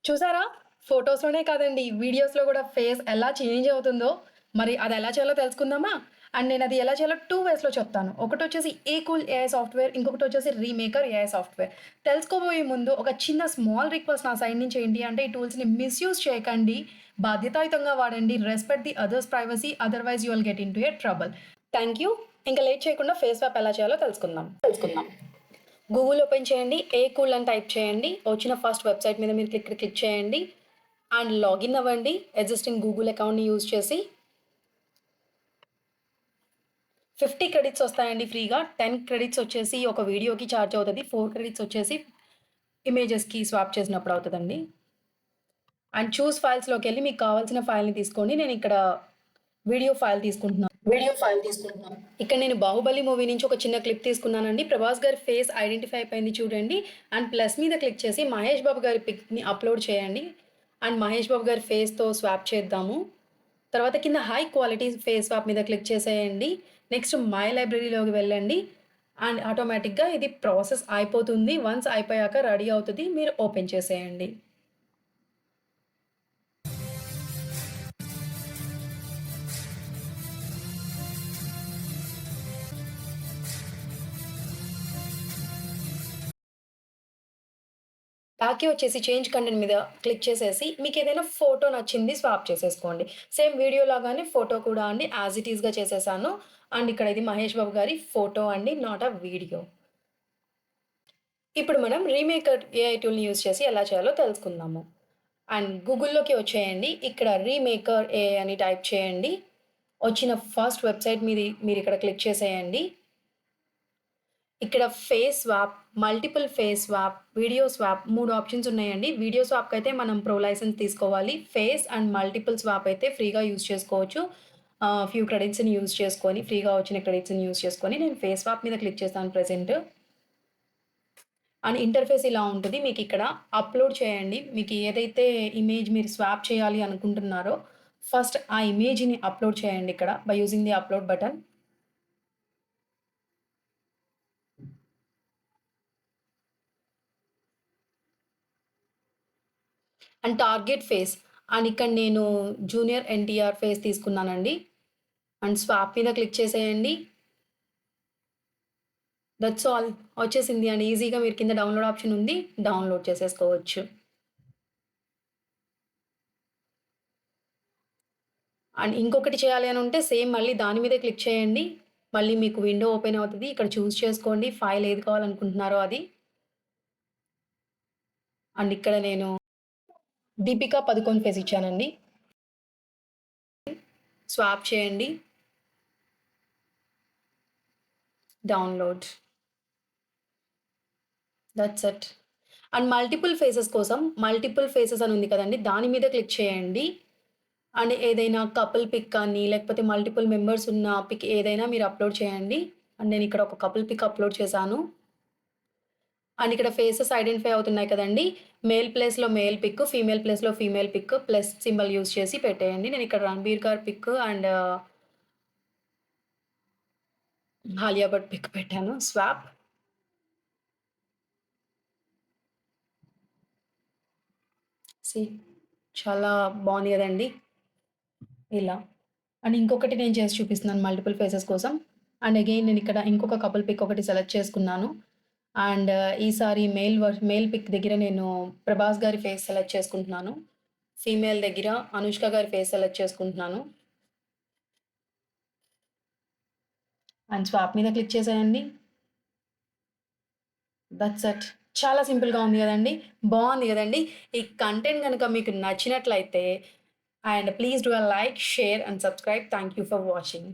చూసారా? ఫోటోస్‌లోనే కాదండి, వీడియోస్‌లో గూడా ఫేస్ ఎలా చేంజ్ అవుతుందో, మరి అదెలా చేయాలో తెలుసుకుందామా? అండ్ నేనది ఎలా చేయాలో 2 వేస్‌లో చెప్తాను. ఒకటొచ్చేసి ఏకూల్ ఏఐ సాఫ్ట్‌వేర్, ఇంకొకటొచ్చేసి రీమేకర్ ఏఐ సాఫ్ట్‌వేర్. తెలుసుకోబోయే ముందు ఒక చిన్న స్మాల్ రిక్వెస్ట్ నా సైడ్ నుంచి ఏంటి అంటే, ఈ టూల్స్‌ని మిస్‌యూజ్ చేయకండి. బాధ్యతాయుతంగా వాడండి. Respect the others privacy, otherwise you will get into a trouble. Thank you. ఇంక లేట్ చేయకుండా ఫేస్ స్వాప్ ఎలా చేయాలో తెలుసుకుందాం. గూగుల్ ఓపెన్ చేయండి. ఏకూల్ అని టైప్ చేయండి. వచ్చిన ఫస్ట్ వెబ్‌సైట్ మీద మీరు క్లిక్ చేయండి. అండ్ లాగిన్ అవ్వండి ఎగ్జిస్టింగ్ గూగుల్ అకౌంట్‌ని యూజ్ చేసి. 50 క్రెడిట్స్ వస్తాయండి ఫ్రీగా. 10 క్రెడిట్స్ వచ్చేసి ఒక వీడియోకి ఛార్జ్ అవుతది. 4 క్రెడిట్స్ వచ్చేసి ఇమేజెస్‌కి స్వాప్ చేసినప్పుడు అవుతదండి. అండ్ చూస్ ఫైల్స్‌లోకెళ్ళి మీకు కావాల్సిన ఫైల్‌ని తీసుకోండి. నేనిక్కడ వీడియో ఫైల్ తీసుకుంటున్నాను. ఇక్కడ నేను 'బాహుబలి' మూవీ నుంచి ఒక చిన్న క్లిప్ తీసుకున్నానండి. ప్రభాస్ గారి ఫేస్ ఐడెంటిఫై అయిపోయింది చూడండి. అండ్ ప్లస్ మీద క్లిక్ చేసి మహేష్ బాబు గారి పిక్‌ని అప్‌లోడ్ చేయండి. అండ్ మహేష్ బాబు గారి ఫేస్‌తో స్వాప్ చేద్దాము. తర్వాత కింద హై క్వాలిటీ ఫేస్ స్వాప్ మీద క్లిక్ చేసేయండి. నెక్స్ట్ మై లైబ్రరీలోకి వెళ్ళండి. అండ్ ఆటోమేటిక్‌గా ఇది ప్రాసెస్ అయిపోతుంది. వన్స్ అయిపోయాక రెడీ అవుతది. మీరు ఓపెన్ చేసేయండి. బ్యాక్‌కి వచ్చేసి చేంజ్ కంటెంట్ మీద క్లిక్ చేసేసి మీకేదైనా ఫోటో నచ్చింది స్వాప్ చేసేసుకోండి. సేమ్ వీడియో లాగానే ఫోటో కూడా అండి యాజ్ ఇట్ ఈస్‌గా చేసేసాను. అండ్ ఇక్కడ ఇది మహేష్ బాబు గారి ఫోటో అండి. Not a video. ఇప్పుడు మనం రీమేకర్ ఏఐ టూల్‌ని యూజ్ చేసి ఎలా చేయాలో తెలుసుకుందాము. అండ్ గూగుల్‌లోకి వచ్చేయండి. ఇక్కడ రీమేకర్ ఏఐ అని టైప్ చేయండి. వచ్చిన ఫస్ట్ వెబ్‌సైట్ మీరిక్కడ క్లిక్ చేసేయండి. ఇక్కడ face swap, multiple face swap, video swap 3 options ఉన్నాయండి. వీడియో స్వాప్‌కైతే మనం ప్రో లైసెన్స్ తీసుకోవాలి. ఫేస్ అండ్ మల్టిపుల్ స్వాప్ అయితే ఫ్రీగా యూజ్ చేసుకోవచ్చు. ఫ్యూ క్రెడిట్స్‌ని యూజ్ చేసుకొని, ఫ్రీగా వచ్చిన క్రెడిట్స్‌ని యూజ్ చేసుకొని నేను ఫేస్ స్వాప్ మీద క్లిక్ చేస్తాను ప్రెజెంట్. అండ్ ఇంటర్ఫేస్ ఇలా ఉంటది. మీకిక్కడ అప్‌లోడ్ చేయండి. మీకు ఏదైతే ఇమేజ్ మీరు స్వాప్ చేయాలి అనుకుంటున్నారో, ఫస్ట్ ఆ ఇమేజ్‌ని అప్‌లోడ్ చేయండి ఇక్కడ by using the upload button. And target face and ఇక్కడ నేను జూనియర్ ఎన్టీఆర్ ఫేస్ తీసుకున్నానండి. అండ్ స్వాప్ మీద క్లిక్ చేసేయండి. That's all. వచ్చేసింది అండి. ఈజీగా మీరు కింద డౌన్‌లోడ్ ఆప్షన్ ఉంది. డౌన్‌లోడ్ చేసేసుకోవచ్చు. అండ్ ఇంకొకటి చేయాలి అని ఉంటే సేమ్ మళ్ళీ దాని మీదే క్లిక్ చేయండి. మళ్ళీ మీకు విండో ఓపెన్ అవుతది. ఇక్కడ చూజ్ చేసుకోండి ఫైల్ ఏది కావాలనుకుంటున్నారో అది. అండ్ ఇక్కడ నేను దీపిక పదుకొనె ఫేస్ ఇచ్చానండి. స్వాప్ చేయండి. Download. That's it. And multiple faces కోసం మల్టిపుల్ ఫేసెస్ అని ఉంది కదండీ! దాని మీద క్లిక్ చేయండి. అండ్ ఏదైనా కపుల్ పిక్ కానీ, లేకపోతే మల్టిపుల్ మెంబర్స్ ఉన్న పిక్ ఏదైనా మీరు అప్‌లోడ్ చేయండి. అండ్ నేనిక్కడ ఒక కపుల్ పిక్ అప్‌లోడ్ చేశాను. అండ్ ఇక్కడ ఫేసెస్ ఐడెంటిఫై అవుతున్నాయి కదండీ! మేల్ ప్లేస్‌లో మేల్ పిక్, ఫీమేల్ ప్లేస్‌లో female pic, plus symbol use చేసి పెట్టేయండి. నేనిక్కడ రణబీర్ గారి pic and Alia Bhatt pic పెట్టాను. స్వాప్. సీ చాలా బావుంది గదండీ! ఇలా. అండ్ ఇంకొకటి నేను చేసి చూపిస్తున్నాను మల్టిపుల్ ఫేసెస్ కోసం. అండ్ అగైన్ నేనిక్కడ ఇంకొక కపుల్ పిక్ ఒకటి సెలెక్ట్ చేసుకున్నాను. అండ్ ఈసారి మేల్ పిక్ దగ్గర నేను ప్రభాస్ గారి ఫేస్ సెలెక్ట్ చేసుకుంటున్నాను. ఫీమేల్ దగ్గర అనుష్క గారి ఫేస్ సెలెక్ట్ చేసుకుంటున్నాను. అండ్ స్వాప్ మీద క్లిక్ చేసేయండి. That's it. చాలా సింపుల్‌గా ఉంది గదండీ! బావుంది గదండీ! ఈ కంటెంట్ గనుక మీకు నచ్చినట్లయితే and please do a like, share and subscribe. Thank you for watching.